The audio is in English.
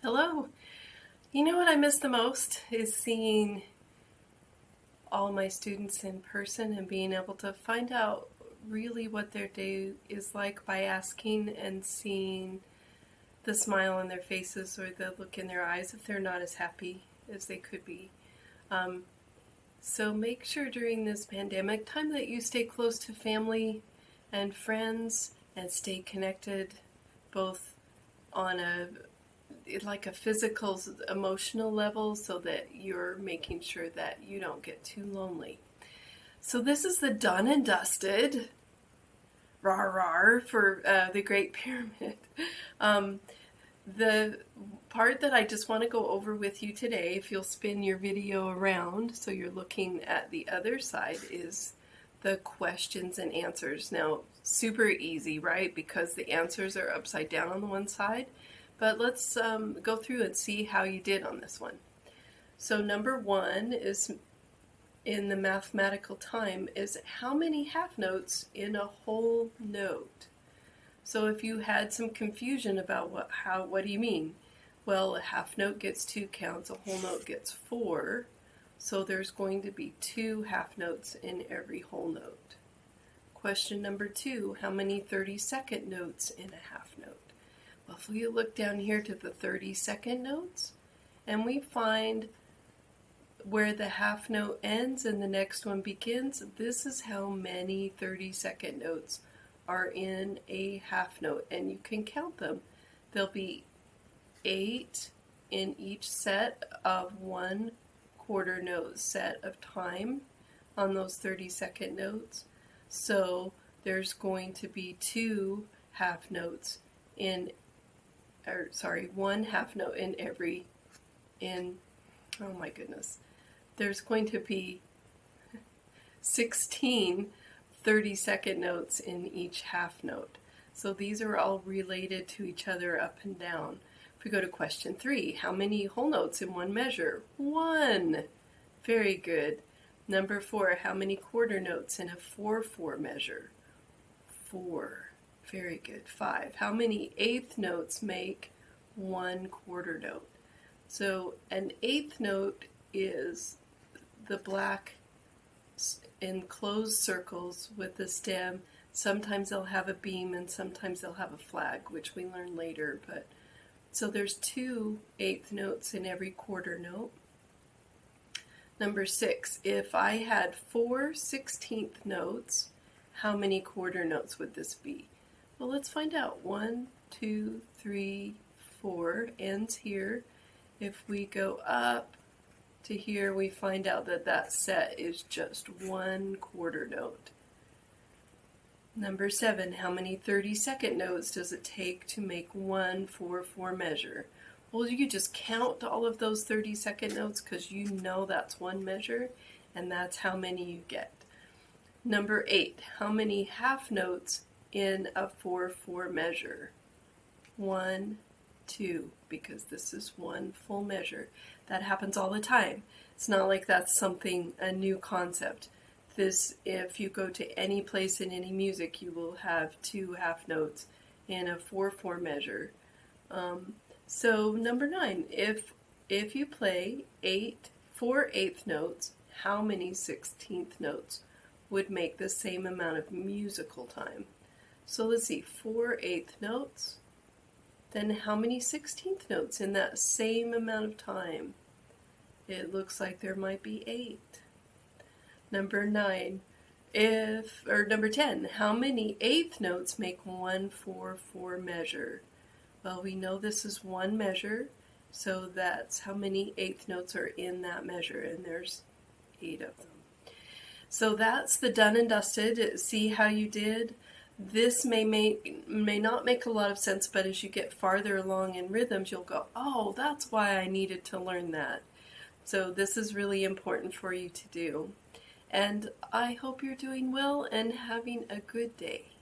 Hello. You know what I miss the most is seeing all my students in person and being able to find out really what their day is like by asking and seeing the smile on their faces or the look in their eyes if they're not as happy as they could be. So make sure during this pandemic time that you stay close to family and friends and stay connected both on a physical, emotional level so that you're making sure that you don't get too lonely. So this is the done and dusted, rawr for the Great Pyramid. The part that I just want to go over with you today, if you'll spin your video around so you're looking at the other side, is the questions and answers. Now, super easy, right? Because the answers are upside down on the one side. But let's go through and see how you did on this one. So number one is, in the mathematical time, is how many half notes in a whole note? So if you had some confusion about what do you mean? Well, a half note gets 2 counts, a whole note gets 4. So there's going to be 2 half notes in every whole note. Question number 2, how many 30-second notes in a half note? Well, if we look down here to the 30-second notes, and we find where the half note ends and the next one begins, this is how many 30-second notes are in a half note, and you can count them. There'll be 8 in each set of 1 quarter note set of time on those 30-second notes. So there's going to be 2 half notes one half note oh my goodness, there's going to be 16 30-second notes in each half note. So these are all related to each other up and down. If we go to question 3, how many whole notes in one measure? 1. Very good. Number 4, how many quarter notes in a 4/4 measure? 4. Very good. 5. How many eighth notes make 1 quarter note? So an eighth note is the black enclosed circles with the stem. Sometimes they'll have a beam and sometimes they'll have a flag, which we learn later. But so there's 2 eighth notes in every quarter note. Number 6, if I had 4 16th notes, how many quarter notes would this be? Well, let's find out. 1, 2, 3, 4 ends here. If we go up to here, we find out that that set is just 1 quarter note. Number 7, how many 30-second notes does it take to make 1 4/4 measure? Well, you just count all of those 30-second notes because you know that's 1 measure, and that's how many you get. Number 8, how many half notes in a 4/4 measure? 1, 2, because this is 1 full measure. That happens all the time. It's not like that's a new concept. If you go to any place in any music, you will have 2 half notes in a 4/4 measure. So number 9, if you play 4 eighth notes, how many 16th notes would make the same amount of musical time? So let's see, 4 eighth notes, then how many 16th notes in that same amount of time? It looks like there might be 8. Number 10, how many eighth notes make 1 4/4 measure? Well, we know this is 1 measure, so that's how many eighth notes are in that measure, and there's 8 of them. So that's the done and dusted. See how you did? This may not make a lot of sense, but as you get farther along in rhythms, you'll go, oh, that's why I needed to learn that. So this is really important for you to do. And I hope you're doing well and having a good day.